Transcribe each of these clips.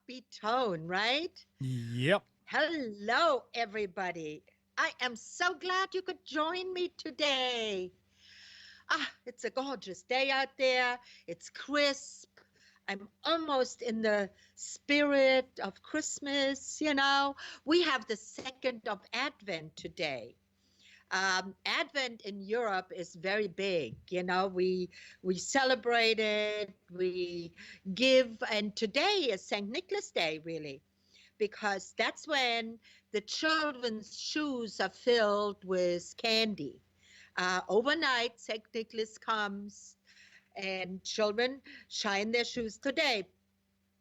upbeat tone, right? Yep. Hello, everybody. I am so glad you could join me today. It's a gorgeous day out there. It's crisp. I'm almost in the spirit of Christmas, you know. We have the second of Advent today. Advent in Europe is very big. You know, we celebrate it, we give, and today is Saint Nicholas Day, really, because that's when the children's shoes are filled with candy. Overnight, Saint Nicholas comes, and children shine their shoes today.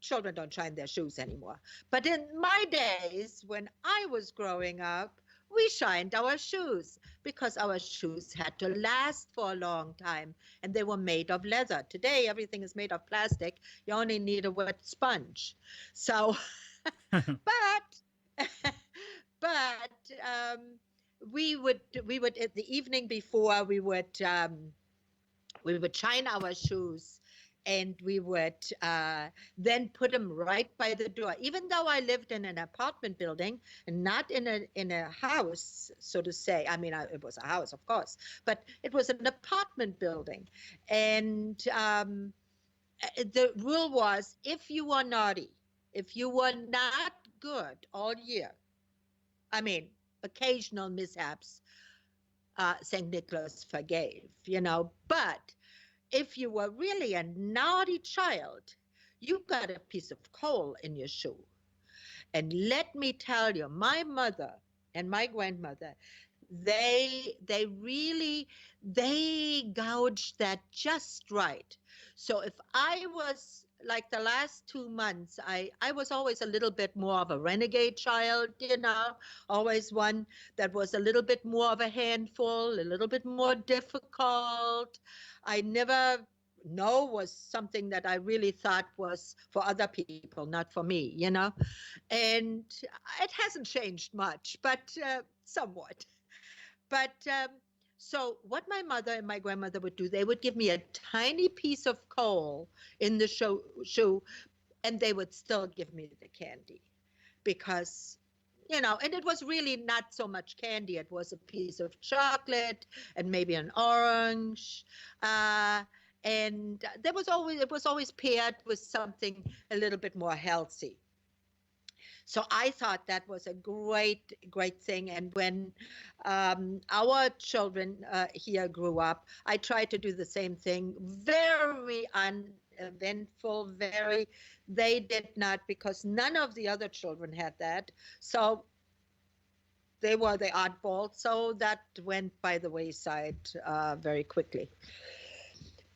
Children don't shine their shoes anymore. But in my days, when I was growing up, we shined our shoes because our shoes had to last for a long time and they were made of leather. Today, everything is made of plastic. You only need a wet sponge. So, but, but we would at the evening before we would shine our shoes and we would then put them right by the door. Even though I lived in an apartment building and not in a house, so to say. I mean, it was a house, of course, but it was an apartment building. And the rule was, if you were naughty, if you were not good all year, I mean, occasional mishaps, St. Nicholas forgave, but if you were really a naughty child, you got a piece of coal in your shoe. And let me tell you, my mother and my grandmother, they really they gouged that just right. So if I was like the last 2 months, I was always a little bit more of a renegade child, always one that was a little bit more of a handful, a little bit more difficult. I never no was something that I really thought was for other people, not for me. And it hasn't changed much, but somewhat. But so, what my mother and my grandmother would do, they would give me a tiny piece of coal in the shoe, and they would still give me the candy because, and it was really not so much candy. It was a piece of chocolate and maybe an orange. Uh, and it was always paired with something a little bit more healthy. So I thought that was a great, great thing. And when our children here grew up, I tried to do the same thing. Very uneventful, they did not, because none of the other children had that. So they were the oddball. So that went by the wayside very quickly.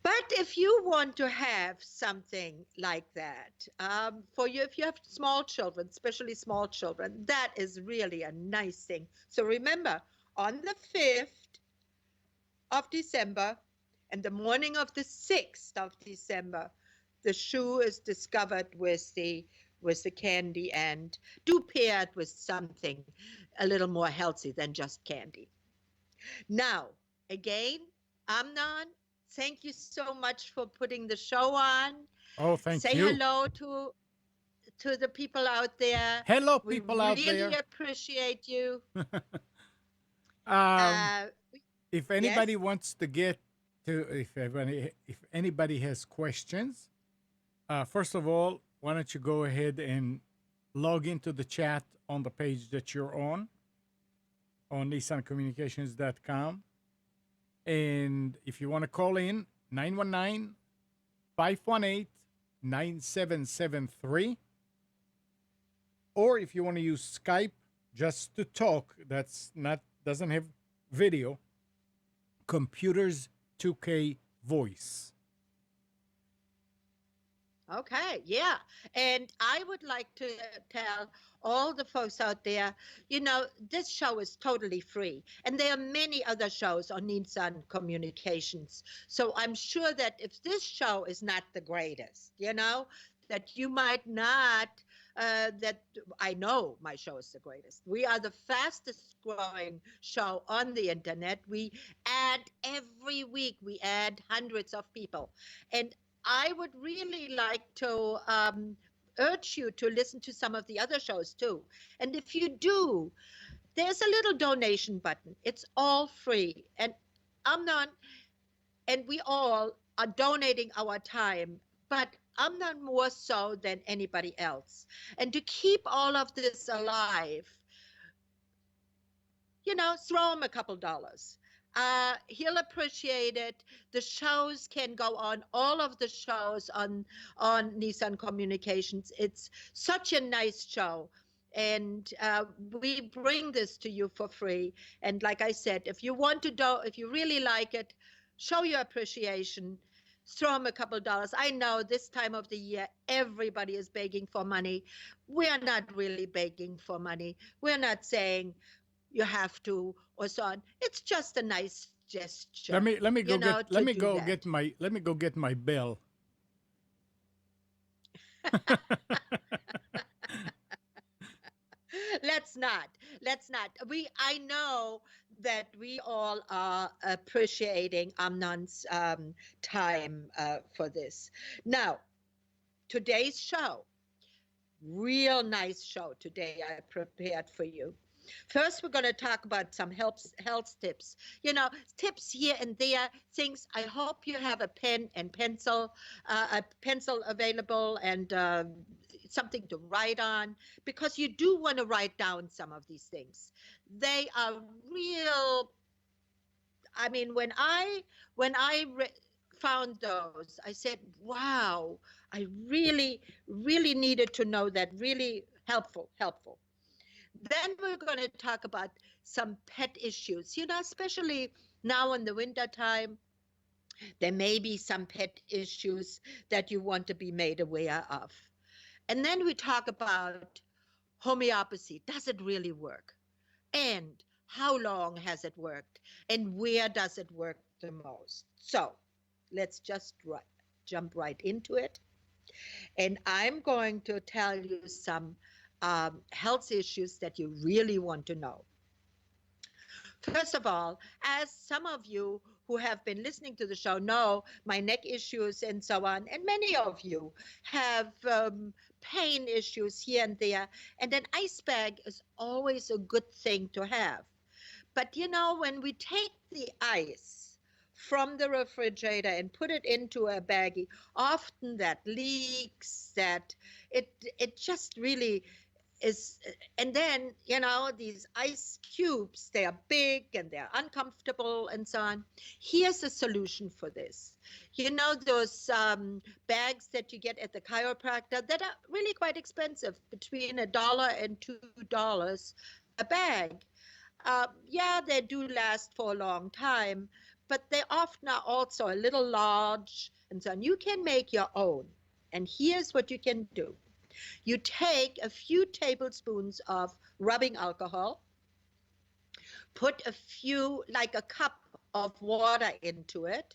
But if you want to have something like that, for you, if you have small children, especially small children, that is really a nice thing. So remember, on the 5th of December and the morning of the 6th of December, the shoe is discovered with the candy, and do pair it with something a little more healthy than just candy. Now, again, Amnon, thank you so much for putting the show on. Oh, thank Say you. hello to the people out there. Hello, We people out really there. appreciate you. um, Uh, if yes. anybody wants to get to, if anybody has questions, first of all, why don't you go ahead and log into the chat on the page that you're on nissancommunications.com. And if you want to call in, 919-518-9773. Or if you want to use Skype just to talk, that's not doesn't have video, computers 2K voice. Okay, yeah. And I would like to tell all the folks out there, this show is totally free. And there are many other shows on Ninsan Communications. So I'm sure that if this show is not the greatest, that you might not, that I know my show is the greatest. We are the fastest growing show on the internet. We add every week, we add hundreds of people. And I would really like to urge you to listen to some of the other shows too. And if you do, there's a little donation button. It's all free. And Amnon and we all are donating our time, but I'm not more so than anybody else. And to keep all of this alive, throw him a couple dollars. He'll appreciate it. The shows can go on, all of the shows on Nissan Communications. It's such a nice show. And we bring this to you for free. And like I said, if you want to do, if you really like it, show your appreciation. Throw them a couple dollars. I know this time of the year, everybody is begging for money. We are not really begging for money. We're not saying you have to or so on. It's just a nice gesture, Let me go get to do that. let me go get my bill. Let's not I know that we all are appreciating Amnon's time for this. Now, today's show, real nice show today I prepared for you. First, we're going to talk about some health tips. Tips here and there, things. I hope you have a pencil available, and something to write on, because you do want to write down some of these things. They are real. I mean, when I found those, I said, "Wow, I really, really needed to know that. Really helpful." Then we're going to talk about some pet issues, especially now in the winter time. There may be some pet issues that you want to be made aware of. And then we talk about homeopathy. Does it really work? And how long has it worked? And where does it work the most? So let's just jump right into it. And I'm going to tell you some health issues that you really want to know. First of all, as some of you who have been listening to the show know, my neck issues and so on, and many of you have pain issues here and there, and an ice bag is always a good thing to have. But when we take the ice from the refrigerator and put it into a baggie, often that leaks, that it just really is. And then these ice cubes, they are big and they're uncomfortable and so on. Here's a solution for this. Those bags that you get at the chiropractor that are really quite expensive, between $1 and $2 a bag. Yeah, they do last for a long time, but they often are also a little large and so on. You can make your own. And here's what you can do. You take a few tablespoons of rubbing alcohol, put a few, like a cup of water into it,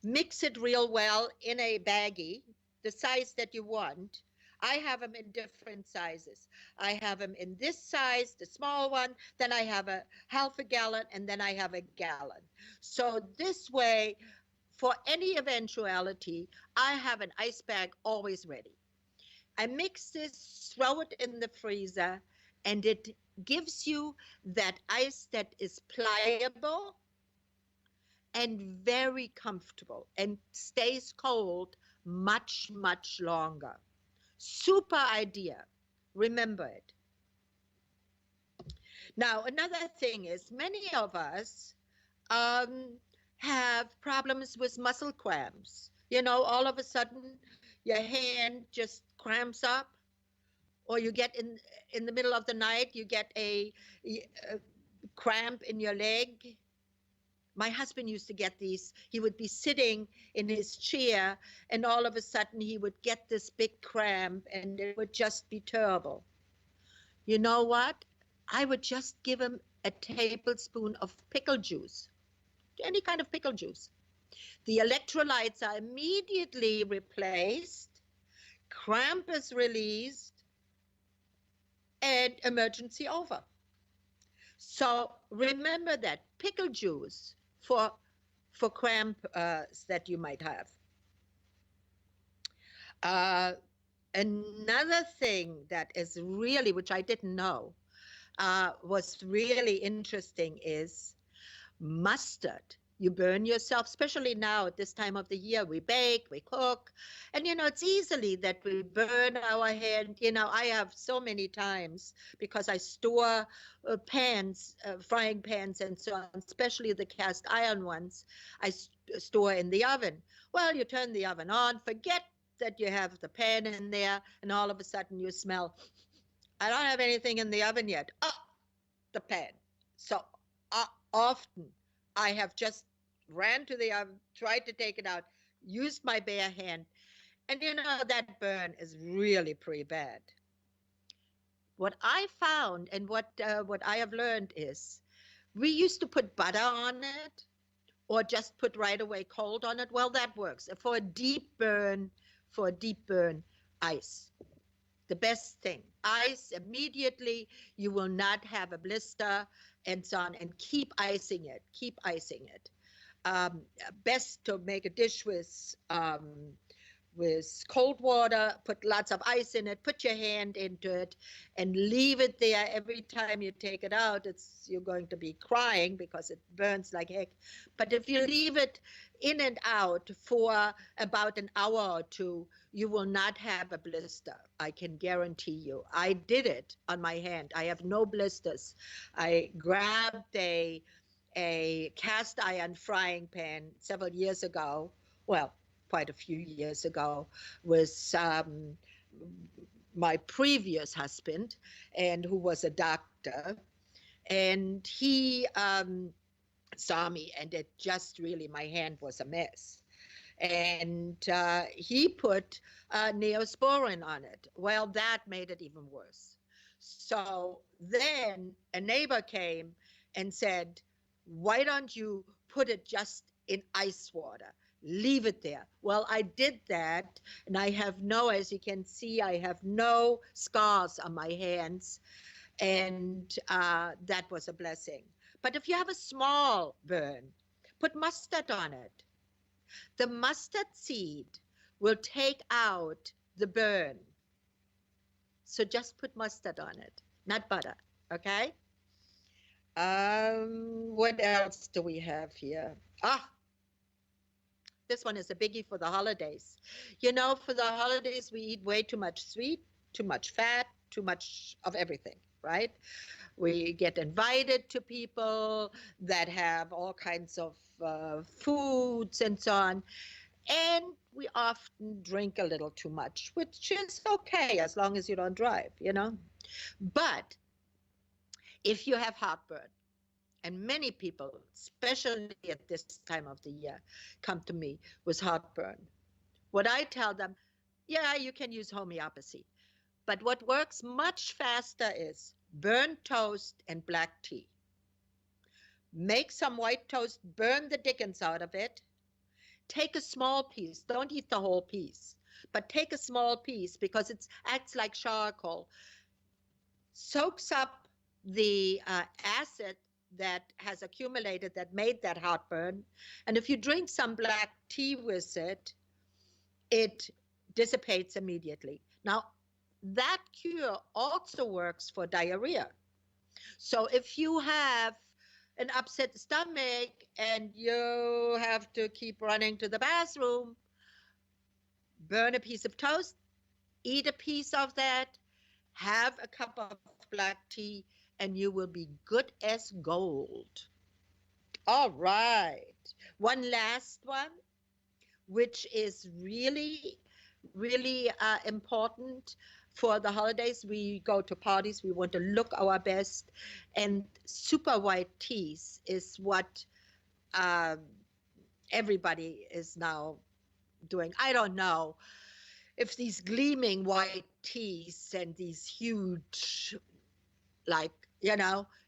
mix it real well in a baggie, the size that you want. I have them in different sizes. I have them in this size, the small one, then I have a half a gallon, and then I have a gallon. So this way, for any eventuality, I have an ice bag always ready. I mix this, throw it in the freezer, and it gives you that ice that is pliable and very comfortable and stays cold much, much longer. Super idea. Remember it. Now, another thing is, many of us um, have problems with muscle cramps. All of a sudden, your hand just cramps up, or you get in the middle of the night, you get a cramp in your leg. My husband used to get these. He would be sitting in his chair, and all of a sudden he would get this big cramp, and it would just be terrible. You know what? I would just give him a tablespoon of pickle juice, any kind of pickle juice. The electrolytes are immediately replaced, cramp is released, and emergency over. So remember that pickle juice for cramp that you might have. Another thing that is really, which I didn't know, was really interesting is mustard. You burn yourself, especially now at this time of the year. We bake, we cook, and it's easily that we burn our hand. I have so many times because I store pans, frying pans, and so on, especially the cast iron ones, store in the oven. Well, you turn the oven on, forget that you have the pan in there, and all of a sudden you smell, I don't have anything in the oven yet. Oh, the pan. So often I have just ran to the oven, tried to take it out, used my bare hand, and that burn is really pretty bad. What I found and what I have learned is we used to put butter on it or just put right away cold on it. Well, that works for a deep burn. For a deep burn, ice. The best thing. Ice immediately, you will not have a blister and so on, and keep icing it. Keep icing it. Um, Best to make a dish with cold water, put lots of ice in it, put your hand into it, and leave it there. Every time you take it out, you're going to be crying because it burns like heck. But if you leave it in and out for about an hour or two, you will not have a blister. I can guarantee you. I did it on my hand. I have no blisters. I grabbed a cast iron frying pan several years ago. Well, quite a few years ago, with my previous husband, and who was a doctor, and he saw me, and it just really, my hand was a mess. And he put neosporin on it. Well, that made it even worse. So then a neighbor came and said, why don't you put it just in ice water? Leave it there. Well, I did that, and I have no, as you can see, I have no scars on my hands, and that was a blessing. But if you have a small burn, put mustard on it. The mustard seed will take out the burn. So just put mustard on it, not butter. Okay? What else do we have here? This one is a biggie for the holidays. For the holidays, we eat way too much sweet, too much fat, too much of everything, right? We get invited to people that have all kinds of foods and so on. And we often drink a little too much, which is okay as long as you don't drive. But if you have heartburn, and many people, especially at this time of the year, come to me with heartburn, what I tell them, yeah, you can use homeopathy. But what works much faster is burnt toast and black tea. Make some white toast, burn the dickens out of it. Take a small piece. Don't eat the whole piece, but take a small piece because it acts like charcoal, soaks up the acid that has accumulated that made that heartburn. And if you drink some black tea with it, it dissipates immediately. Now, that cure also works for diarrhea. So if you have an upset stomach and you have to keep running to the bathroom, burn a piece of toast, eat a piece of that, have a cup of black tea, and you will be good as gold. All right. One last one, which is really, really important for the holidays. We go to parties, we want to look our best, and super white teas is what uh, everybody is now doing. I don't know if these gleaming white teas and these huge, like,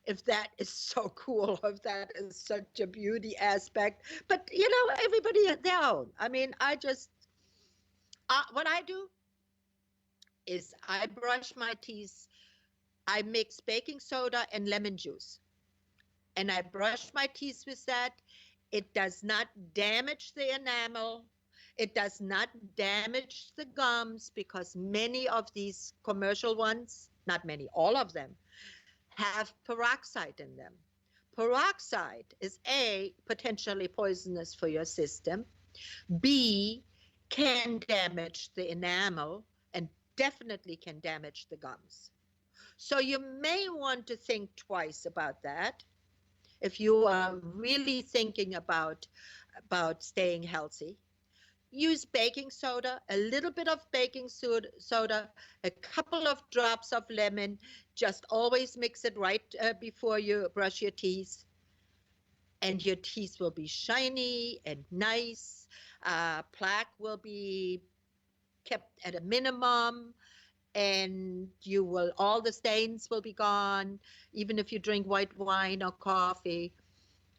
if that is so cool, if that is such a beauty aspect. But, everybody at their own. I mean, what I do is I brush my teeth. I mix baking soda and lemon juice, and I brush my teeth with that. It does not damage the enamel. It does not damage the gums because many of these commercial ones, not many, all of them, have peroxide in them. Peroxide is A, potentially poisonous for your system, B, can damage the enamel, and definitely can damage the gums. So you may want to think twice about that if you are really thinking about staying healthy. Use baking soda, a little bit of baking soda, a couple of drops of lemon. Just always mix it right before you brush your teeth, and your teeth will be shiny and nice. Plaque will be kept at a minimum, and you will all the stains will be gone, even if you drink white wine or coffee.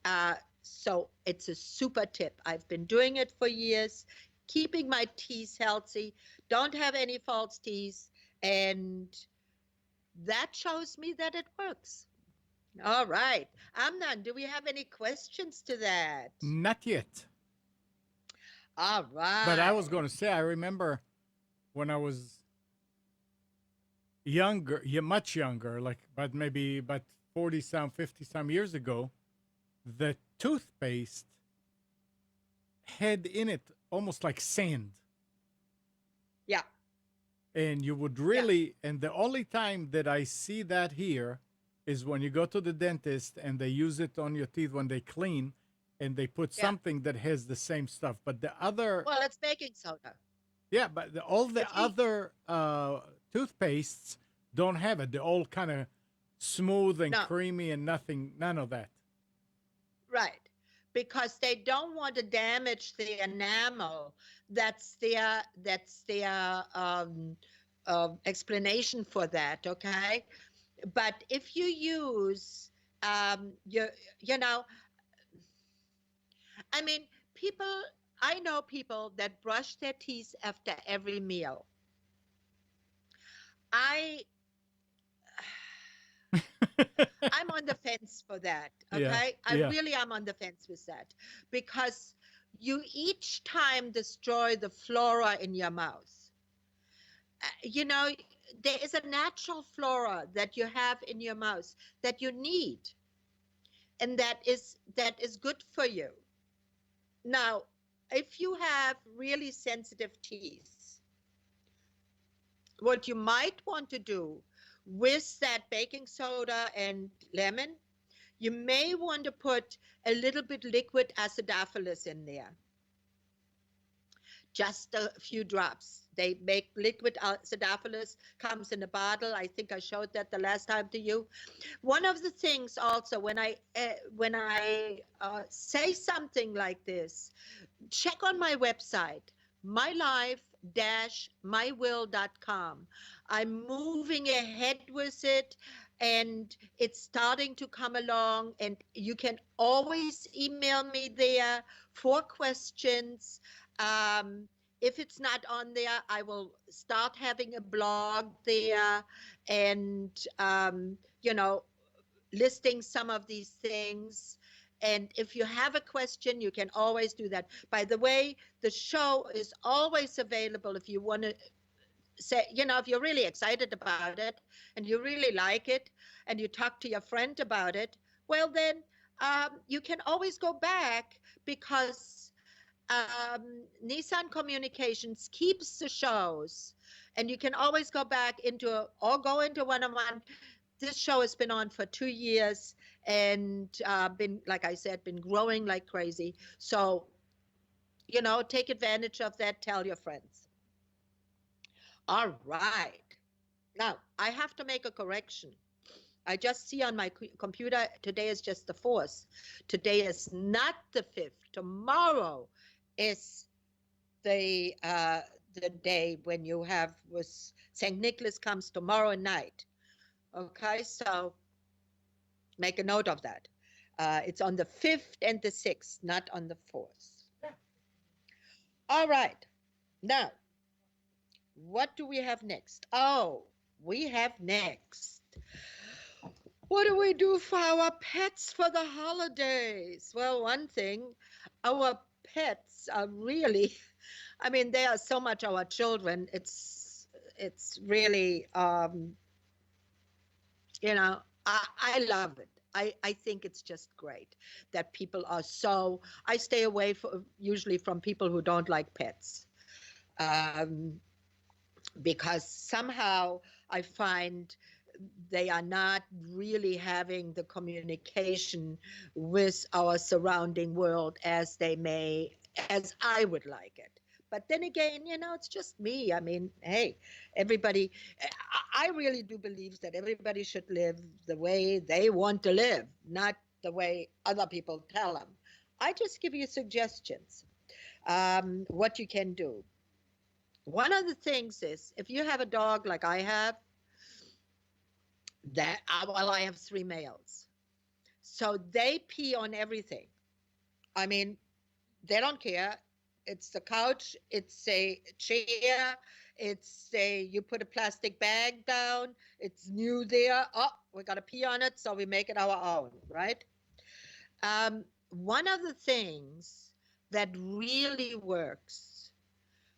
Uh, so it's a super tip. I've been doing it for years, keeping my teeth healthy, don't have any false teeth, and that shows me that it works. All right. Amnon, do we have any questions to that? Not yet. All But I was right. going to say, I remember when I was younger, yeah, much younger, like, but maybe, but 40 some, 50 some years ago, the toothpaste had in it almost like sand. Yeah. And you would Yeah. really, and the only time that I see that here is when you go to the dentist and they use it on your teeth when they clean and they put Yeah. something that has the same stuff. But the other, Well, it's baking soda. yeah, but all the It's e other toothpastes don't have it. They're all kind of smooth and No, creamy and nothing, none of that. right. Because they don't want to damage the enamel. That's their explanation for that. Okay, but if you use you you know, I mean, people. I know people that brush their teeth after every meal. I I'm on the fence for that. Yeah, Okay. I yeah. really am on the fence with that because you each time destroy the flora in your mouth. You know, there is a natural flora that you have in your mouth that you need, and that is good for you. Now, if you have really sensitive teeth, what you might want to do with that baking soda and lemon, you may want to put a little bit liquid acidophilus in there, just a few drops. They make liquid acidophilus, comes in a bottle. I think I showed that the last time to you. One of the things also when I say something like this, check on my website, mylife-mywill.com. I'm moving ahead with it, and it's starting to come along, and you can always email me there for questions. um, if it's not on there, I will start having a blog there, and you know, listing some of these things. And if you have a question, you can always do that. By the way, the show is always available if you want to say, if you're really excited about it and you really like it and you talk to your friend about it, well, then you can always go back because Nissan Communications keeps the shows, and you can always go back or go into one of my. This show has been on for 2 years and been, like I said, been growing like crazy. So, take advantage of that. Tell your friends. All right. Now, I have to make a correction. I just see on my computer today is just the 4th. Today is not the 5th. Tomorrow is the day when you have with St. Nicholas comes tomorrow night. Okay, so make a note of that. It's on the 5th and the 6th, not on the 4th. All right. Now, what do we have next? Oh, we have next. What do we do for our pets for the holidays? Well, one thing, our pets are really, I mean, they are so much our children. It's really, you know, I love it. I think it's just great that people are so. I stay away usually from people who don't like pets, um, because somehow I find they are not really having the communication with our surrounding world as they may, as I would like it. But then again, it's just me. I mean, hey, everybody, I really do believe that everybody should live the way they want to live, not the way other people tell them. I just give you suggestions, what you can do. One of the things is, if you have a dog like I have, well, I have three males. So they pee on everything. I mean, they don't care. It's the couch, it's a chair, it's a, you put a plastic bag down, it's new there. Oh, we got to pee on it, so we make it our own, right? One of the things that really works,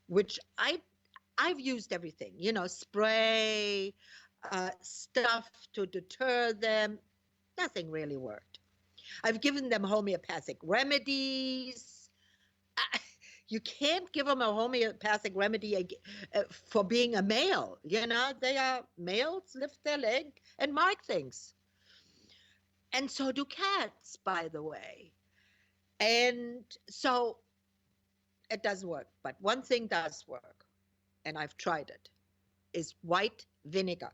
which I've used everything, spray, stuff to deter them. Nothing really worked. I've given them homeopathic remedies. I, you can't give them a homeopathic remedy for being a male. They are males, lift their leg and mark things. And so do cats, by the way. And so it does work. But one thing does work, and I've tried it, is white vinegar.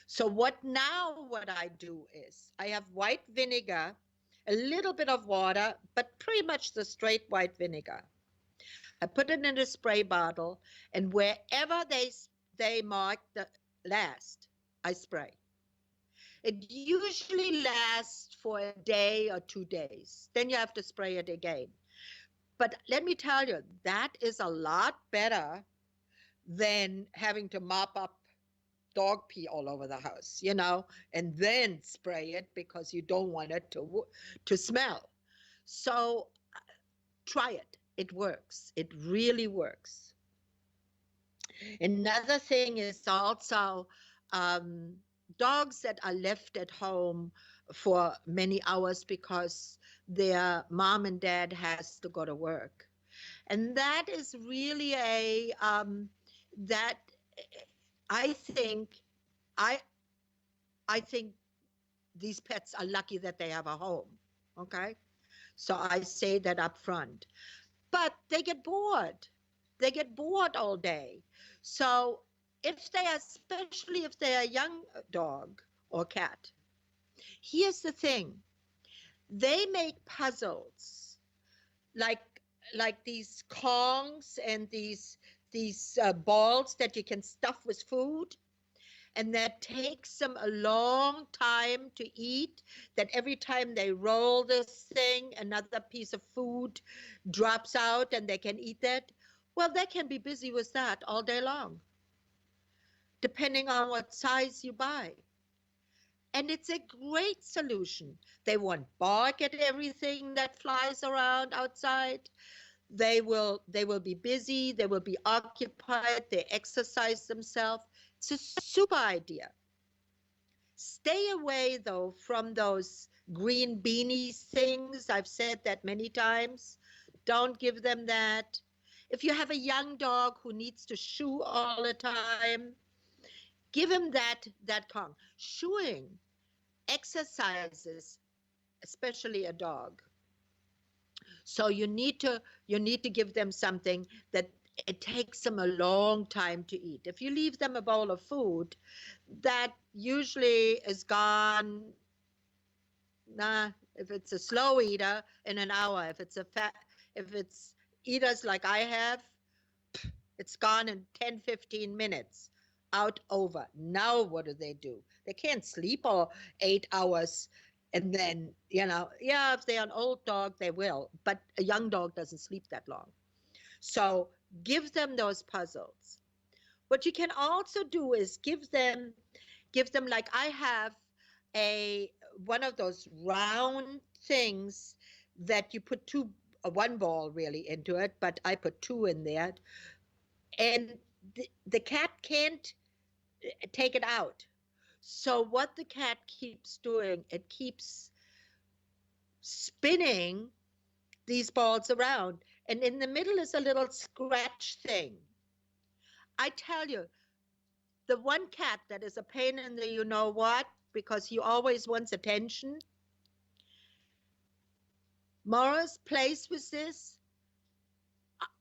So what I do is I have white vinegar, a little bit of water, but pretty much the straight white vinegar. I put it in a spray bottle, and wherever they mark the last, I spray. It usually lasts for a day or 2 days. Then you have to spray it again. But let me tell you, that is a lot better than having to mop up dog pee all over the house, and then spray it because you don't want it to smell. So try it. It works. It really works. Another thing is also, um, dogs that are left at home for many hours because their mom and dad has to go to work. And that is really that I think, I, I think these pets are lucky that they have a home. Okay. So I say that up front. But they get bored. They get bored all day. So if they are, especially if they are a young dog or cat, here's the thing. They make puzzles like these kongs and these balls that you can stuff with food, and that takes them a long time to eat, that every time they roll this thing, another piece of food drops out and they can eat that. Well, they can be busy with that all day long, depending on what size you buy. And it's a great solution. They won't bark at everything that flies around outside. They will be busy, they will be occupied, they exercise themselves. It's a super idea. Stay away, though, from those green beanies things. I've said that many times. Don't give them that. If you have a young dog who needs to shoo all the time, give him that Kong. Shooing exercises, especially a dog. So you need to give them something that it takes them a long time to eat. If you leave them a bowl of food, that usually is gone. Nah, if it's a slow eater, in an hour. If it's eaters like I have, it's gone in 10, 15 minutes. Out, over. Now what do? They can't sleep or 8 hours. And then, yeah, if they're an old dog, they will. But a young dog doesn't sleep that long. So give them those puzzles. What you can also do is give them, like I have a one of those round things that you put two one ball really into it, but I put two in there, and the cat can't take it out. So what the cat keeps doing, it keeps spinning these balls around, and in the middle is a little scratch thing. I tell you, the one cat that is a pain in the you know what, because he always wants attention, Morris plays with this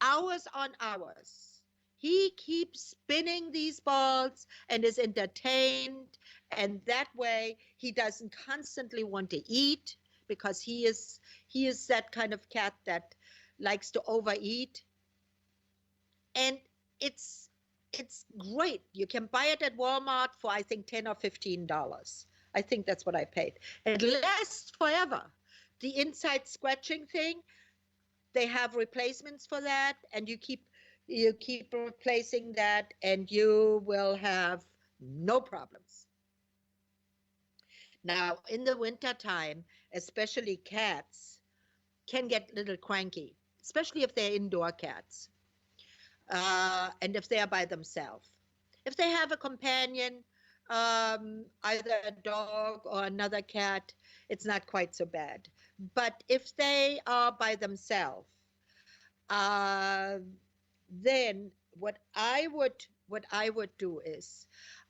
hours on hours. He keeps spinning these balls and is entertained, and that way he doesn't constantly want to eat, because he is that kind of cat that likes to overeat. And it's it's great. You can buy it at Walmart for, I think, $10 or $15. I think that's what I paid. It lasts forever. The inside scratching thing, they have replacements for that, and you keep replacing that, and you will have no problems. Now, in the winter time, especially cats can get a little cranky, especially if they're indoor cats, and if they are by themselves. If they have a companion, either a dog or another cat, it's not quite so bad. But if they are by themselves, uh, then what I would do is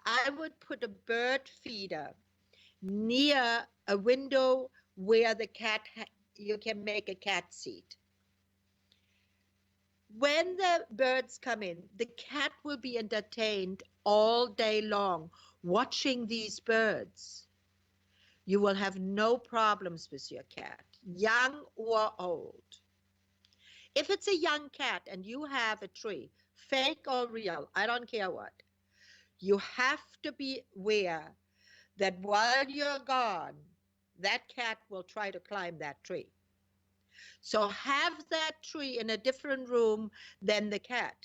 I would put a bird feeder near a window where you can make a cat seat. When the birds come in, the cat will be entertained all day long watching these birds. You will have no problems with your cat, young or old. If it's a young cat and you have a tree, fake or real, I don't care what, you have to be aware that while you're gone, that cat will try to climb that tree. So have that tree in a different room than the cat,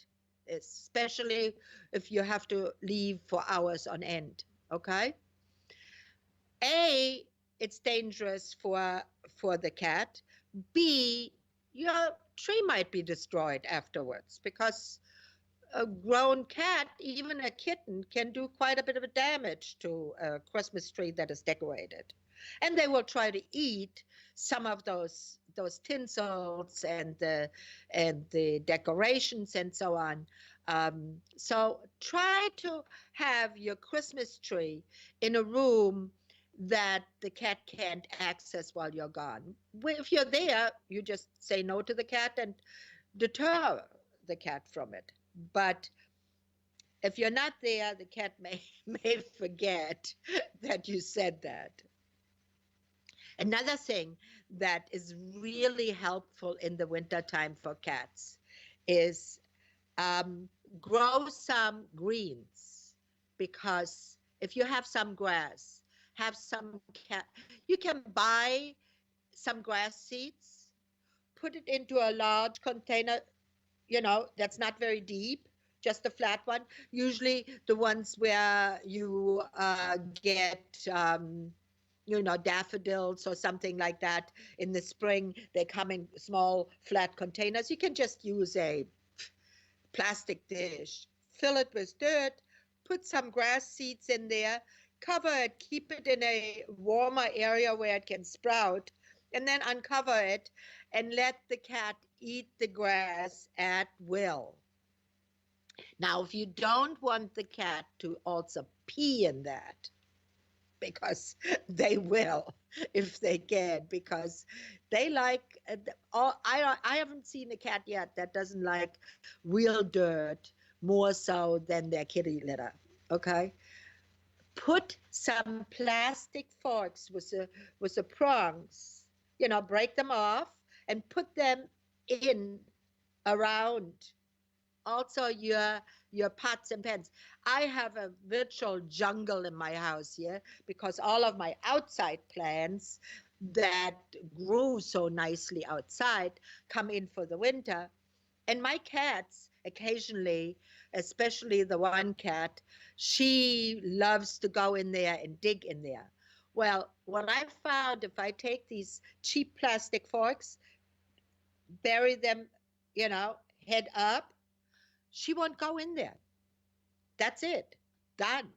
especially if you have to leave for hours on end. Okay? A, it's dangerous for the cat. B, your tree might be destroyed afterwards, because a grown cat, even a kitten, can do quite a bit of damage to a Christmas tree that is decorated. And they will try to eat some of those tinsels and the decorations and so on. So try to have your Christmas tree in a room that the cat can't access while you're gone. If you're there, you just say no to the cat and deter the cat from it. But if you're not there, the cat may may forget that you said that. Another thing that is really helpful in the wintertime for cats is um, grow some greens, because if you have some grass, have some cat, you can buy some grass seeds, put it into a large container, that's not very deep, just a flat one. Usually the ones where you get, daffodils or something like that in the spring, they come in small flat containers. You can just use a plastic dish, fill it with dirt, put some grass seeds in there, cover it, keep it in a warmer area where it can sprout, and then uncover it and let the cat eat the grass at will. Now, if you don't want the cat to also pee in that, because they will if they can, because they like I haven't seen a cat yet that doesn't like real dirt more so than their kitty litter. Okay, put some plastic forks with the prongs, break them off and put them in around also your pots and pans. I have a virtual jungle in my house here, because all of my outside plants that grew so nicely outside come in for the winter. And my cats occasionally, especially the one cat, she loves to go in there and dig in there. Well, what I found, if I take these cheap plastic forks, bury them, head up, she won't go in there. That's it. Done.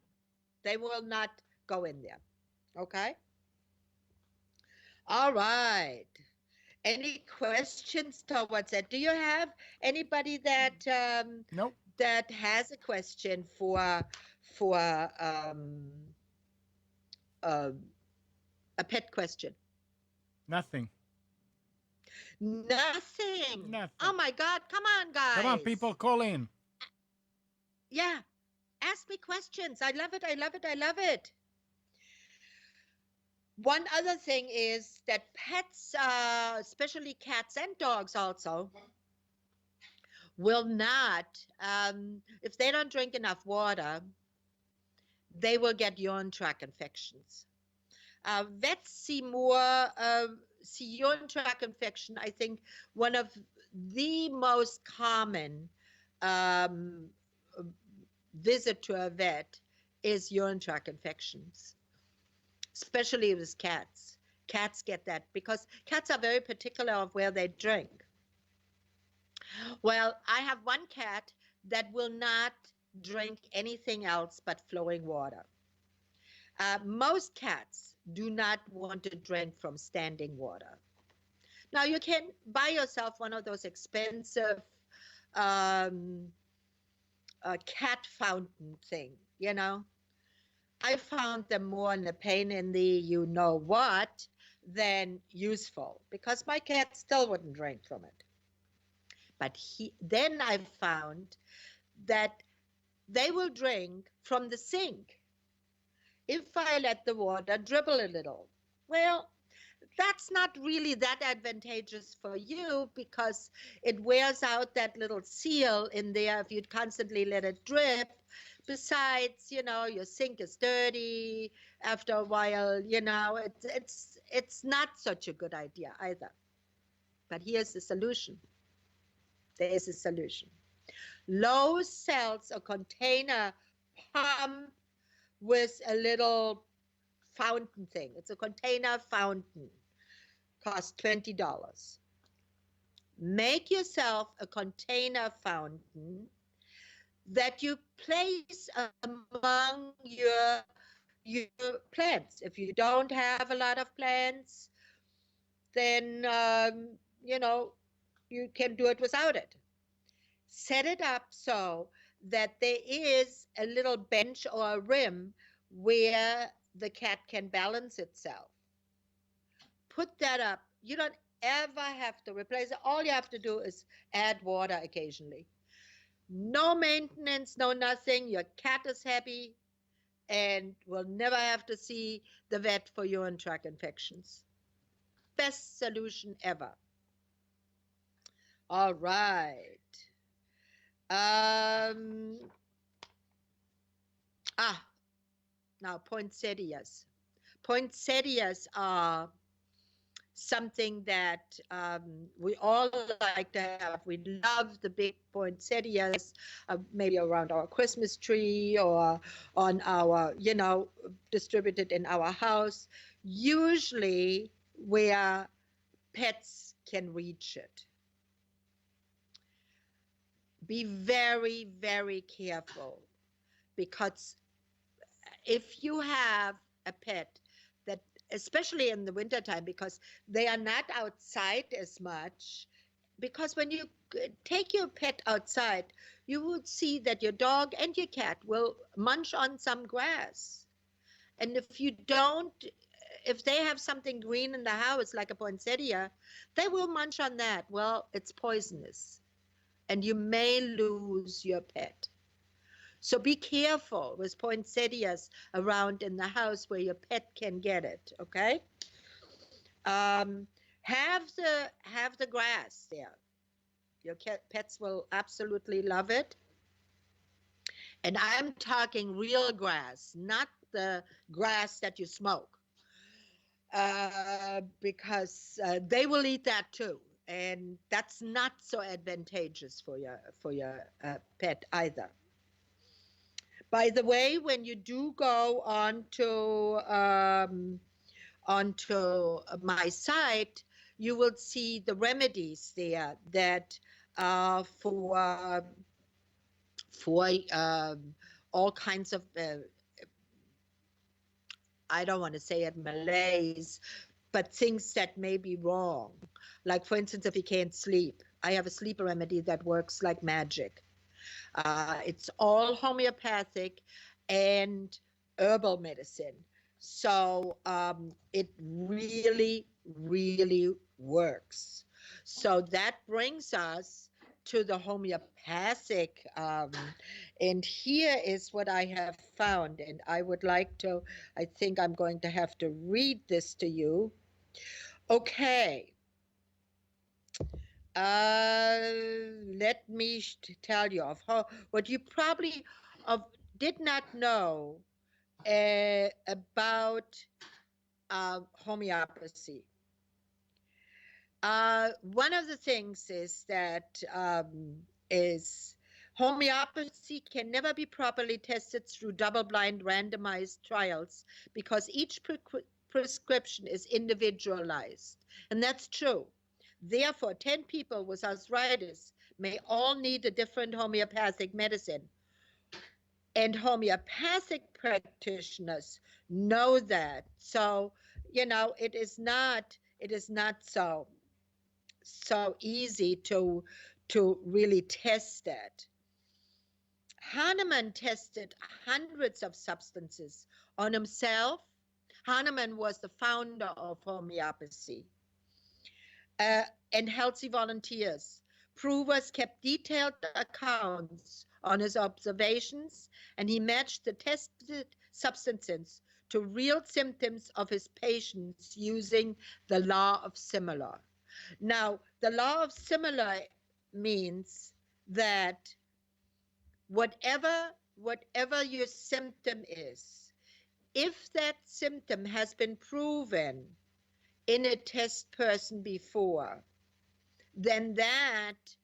They will not go in there. Okay? All right. Any questions towards that? Do you have anybody Nope, that has a question for uh, a pet question? nothing. Nothing. Oh Nothing. my God. Come on, Come on, people, guys. call in. Yeah. Ask me questions. I love it. I love it. I love it. One other thing is that pets, especially cats and dogs also, will not, if they don't drink enough water, they will get urine tract infections. Vets see urine tract infection, I think, one of the most common um, visit to a vet is urine tract infections, especially with cats. Cats get that because cats are very particular of where they drink. Well, I have one cat that will not drink anything else but flowing water. Most cats do not want to drink from standing water. Now, you can buy yourself one of those expensive um, cat fountain thing, I found them more in a pain in the you know what than useful because my cat still wouldn't drink from it. But then I found that they will drink from the sink if I let the water dribble a little. Well, that's not really that advantageous for you because it wears out that little seal in there if you constantly let it drip. Besides, your sink is dirty after a while, it's not such a good idea either. But here's the solution. There is a solution. Low sells a container pump with a little fountain thing. It's a container fountain. Costs $20. Make yourself a container fountain that you place among your plants. If you don't have a lot of plants, then you can do it without it. Set it up so that there is a little bench or a rim where the cat can balance itself. Put that up. You don't ever have to replace it. All you have to do is add water occasionally. No maintenance, no nothing. Your cat is happy and will never have to see the vet for urine tract infections. Best solution ever. All right. Um, ah, now poinsettias. Poinsettias are something that we all like to have. We love the big poinsettias, maybe around our Christmas tree or on our, distributed in our house, usually where pets can reach it. Be very, very careful because if you have a pet that, especially in the wintertime, because they are not outside as much, because when you take your pet outside, you would see that your dog and your cat will munch on some grass. And if they have something green in the house, like a poinsettia, they will munch on that. Well, it's poisonous, and you may lose your pet. So be careful with poinsettias around in the house where your pet can get it. Okay. Um, have the grass there. Your pets will absolutely love it. And I'm talking real grass, not the grass that you smoke, because they will eat that too, and that's not so advantageous for your pet either. By the way, when you do go onto my site, you will see the remedies there that for for um, all kinds of I don't want to say it malaise, but things that may be wrong. Like, for instance, if you can't sleep, I have a sleep remedy that works like magic. It's all homeopathic and herbal medicine. So it really, really works. So that brings us to the homeopathic. And here is what I have found. And I would like to, I think I'm going to have to read this to you. Okay. Let me tell you of how what you probably of did not know about homeopathy. One of the things is that homeopathy can never be properly tested through double-blind randomized trials because each prescription is individualized, and that's true. Therefore, 10 people with arthritis may all need a different homeopathic medicine, and homeopathic practitioners know that. So, it is not so easy to really test that. Hahnemann tested hundreds of substances on himself. Hahnemann was the founder of homeopathy, uh, and healthy volunteers. Provers kept detailed accounts on his observations, and he matched the tested substances to real symptoms of his patients using the law of similar. Now, the law of similar means that whatever your symptom is, if that symptom has been proven in a test person before, then that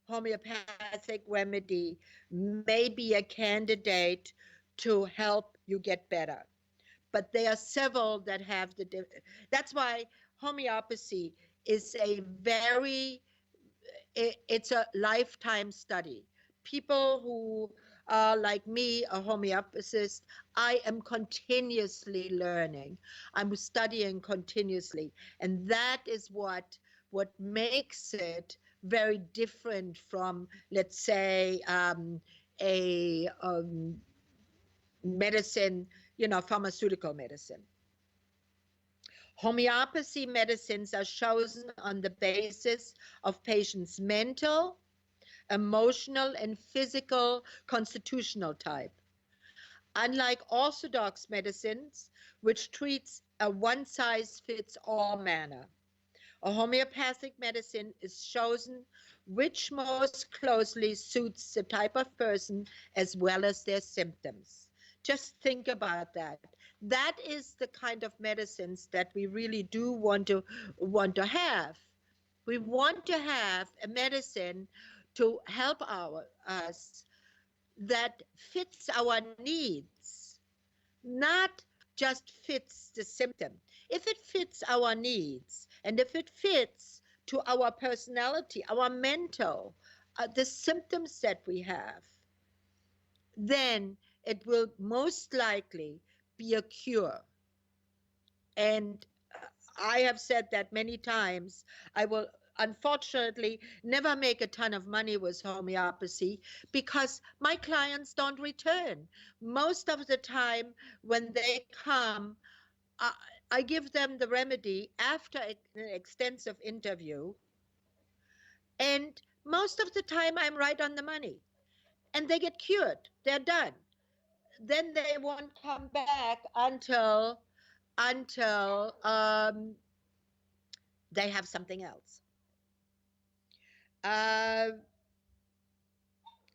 homeopathic remedy may be a candidate to help you get better. But there are several that have that's why homeopathy is a very it's a lifetime study. People who are like me, a homeopathist, I am continuously learning. I'm studying continuously, and that is what makes it very different from, let's say, a medicine, pharmaceutical medicine. Homeopathy medicines are chosen on the basis of patients' mental, emotional, and physical constitutional type. Unlike orthodox medicines, which treats a one-size-fits-all manner, a homeopathic medicine is chosen which most closely suits the type of person as well as their symptoms. Just think about that. That is the kind of medicines that we really do want to have. We want to have a medicine to help us that fits our needs, not just fits the symptom. If it fits our needs and if it fits to our personality, our mental, the symptoms that we have, then it will most likely be a cure. And I have said that many times. I will unfortunately never make a ton of money with homeopathy because my clients don't return. Most of the time, when they come, I, I give them the remedy after an extensive interview, and most of the time, I'm right on the money, and they get cured. They're done. Then they won't come back until they have something else. Uh,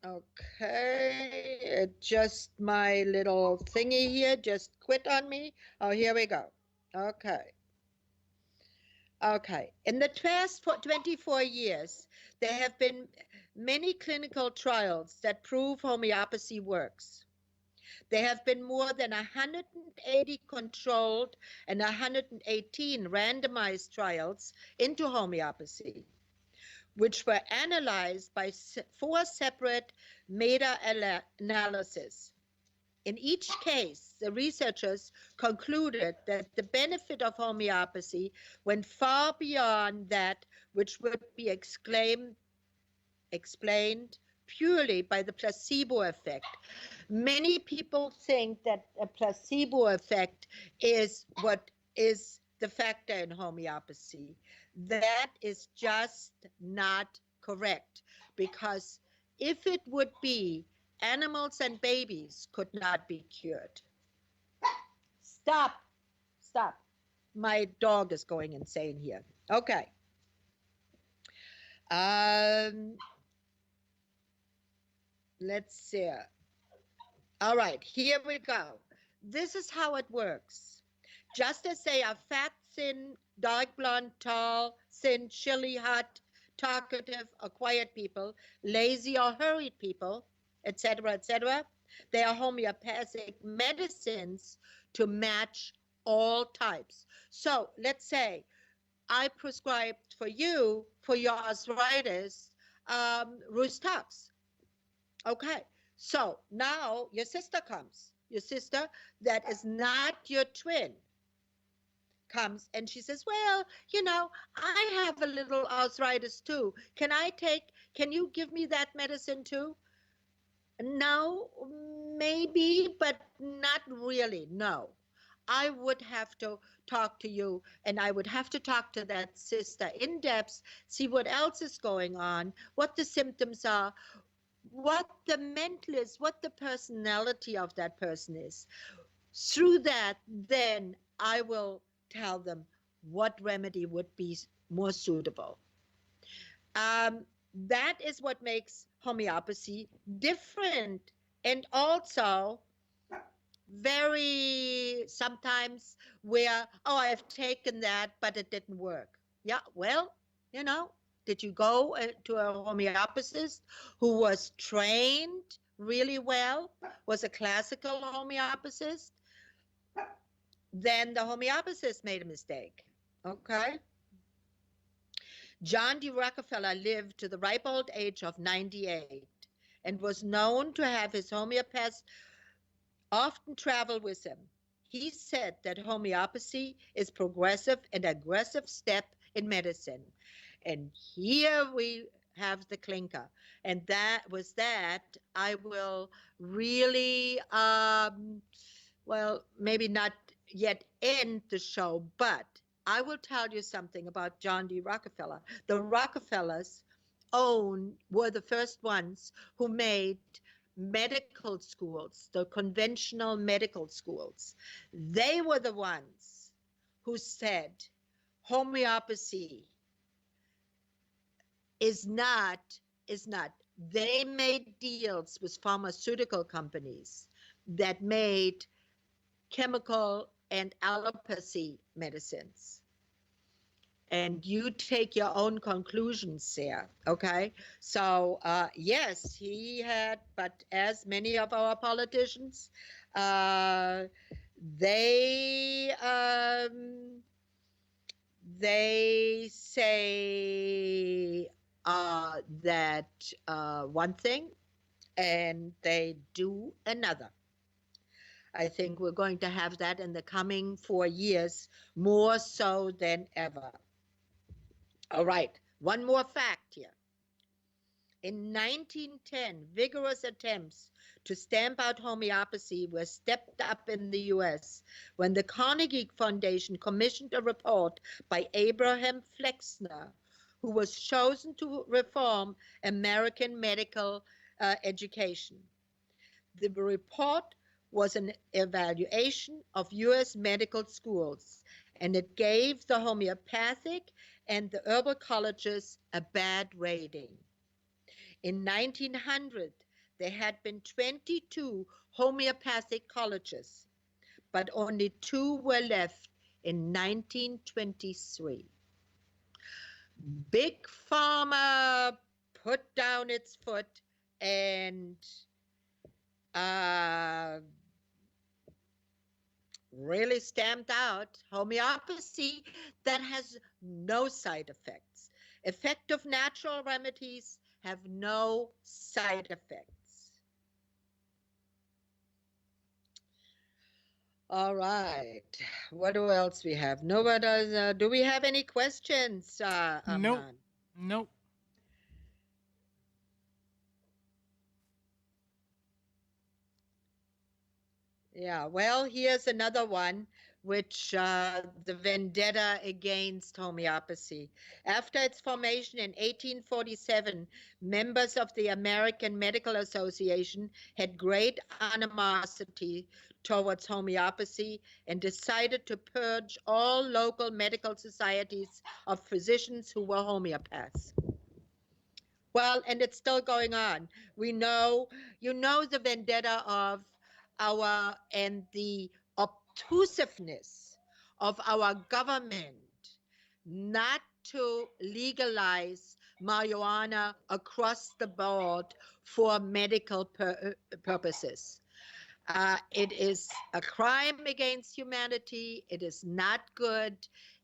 okay, just my little thingy here just quit on me. Oh, here we go. Okay. Okay. In the past 24 years, there have been many clinical trials that prove homeopathy works. There have been more than 180 controlled and 118 randomized trials into homeopathy, which were analyzed by 4 separate meta-analyses. In each case, the researchers concluded that the benefit of homeopathy went far beyond that which would be explained purely by the placebo effect. Many people think that a placebo effect is what is the factor in homeopathy. That is just not correct, because if it would be, animals and babies could not be cured. Stop, stop. My dog is going insane here. Okay. Um, let's see. All right, here we go. This is how it works. Just as they are fat, thin, dark blonde, tall, thin, chilly, hot, talkative, or quiet people, lazy or hurried people, etc., they are homeopathic medicines to match all types. So let's say I prescribed for you, for your arthritis, Rustux. Okay, so now your sister comes. Your sister that is not your twin comes, and she says, well, I have a little arthritis too. Can you give me that medicine too? No, maybe, but not really. No. I would have to talk to you, and I would have to talk to that sister in depth, see what else is going on, what the symptoms are, what the mental is, what the personality of that person is. Through that, then I will tell them what remedy would be more suitable. That is what makes homeopathy different, and also very sometimes where, oh, I've taken that, but it didn't work. Yeah, well, you know, did you go to a homeopathist who was trained really well, was a classical homeopathist? Then the homeopathist made a mistake. Okay. John D. Rockefeller lived to the ripe old age of 98 and was known to have his homeopaths often travel with him. He said that homeopathy is progressive and aggressive step in medicine. And here we have the clinker. And that I will really, well, maybe not yet end the show, but I will tell you something about John D. Rockefeller. The Rockefellers were the first ones who made medical schools, the conventional medical schools. They were the ones who said homeopathy is not, They made deals with pharmaceutical companies that made chemical and allopathy medicines. And you take your own conclusions there, okay? So yes, he had, but as many of our politicians, uh, they they say that one thing and they do another. I think we're going to have that in the coming 4 years, more so than ever. All right, one more fact here. In 1910, vigorous attempts to stamp out homeopathy were stepped up in the US when the Carnegie Foundation commissioned a report by Abraham Flexner, who was chosen to reform American medical education. The report was an evaluation of US medical schools, and it gave the homeopathic and the herbal colleges a bad rating. In 1900, there had been 22 homeopathic colleges, but only 2 were left in 1923. Big Pharma put down its foot and uh, really stamped out homeopathy that has no side effects. Effective natural remedies have no side effects. All right. What else we have? Nobody. Do we have any questions, Nope. Amnon? Nope. Yeah, well, here's another one, which the vendetta against homeopathy. After its formation in 1847, members of the American Medical Association had great animosity towards homeopathy and decided to purge all local medical societies of physicians who were homeopaths. Well, and it's still going on. We know, the vendetta of the obtusiveness of our government not to legalize marijuana across the board for medical purposes. It is a crime against humanity. It is not good.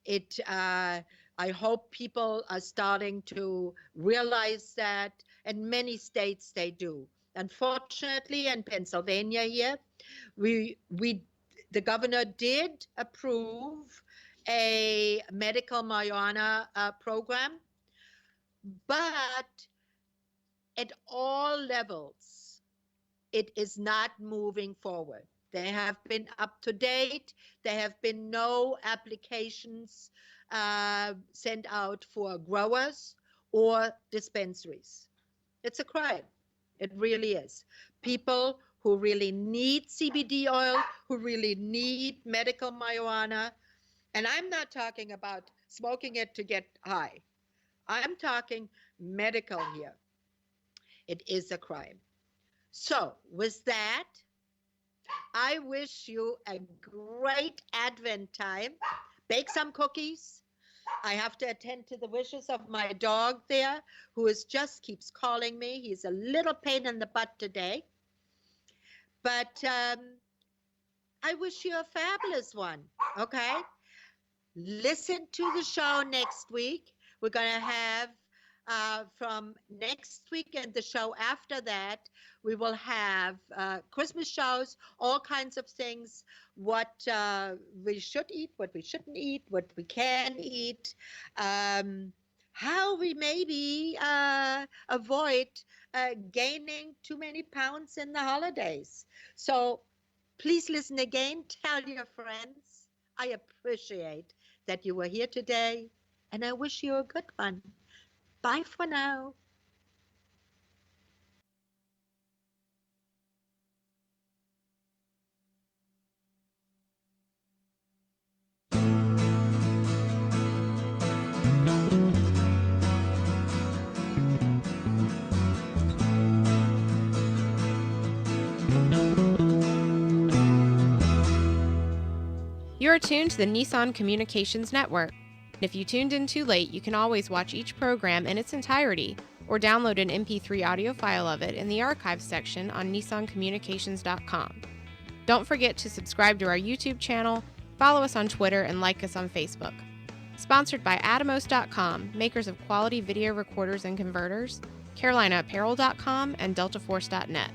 I hope people are starting to realize that, and many states they do. Unfortunately, in Pennsylvania here, we the governor did approve a medical marijuana program, but at all levels it is not moving forward. They have been up to date. There have been no applications sent out for growers or dispensaries. It's a crime. It really is. People who really need CBD oil, who really need medical marijuana, and I'm not talking about smoking it to get high. I'm talking medical here. It is a crime. So, with that, I wish you a great Advent time. Bake some cookies. I have to attend to the wishes of my dog there, who is just keeps calling me. He's a little pain in the butt today. But I wish you a fabulous one. Okay? Listen to the show next week. We're going to have from next week and the show after that, we will have Christmas shows, all kinds of things, what we should eat, what we shouldn't eat, what we can eat, how we maybe avoid gaining too many pounds in the holidays. So please listen again, tell your friends. I appreciate that you were here today, and I wish you a good one. Bye for now. You're tuned to the Nissan Communications Network. If you tuned in too late, you can always watch each program in its entirety or download an MP3 audio file of it in the archives section on nissancommunications.com. Don't forget to subscribe to our YouTube channel, follow us on Twitter, and like us on Facebook. Sponsored by Atomos.com, makers of quality video recorders and converters, CarolinaApparel.com, and DeltaForce.net.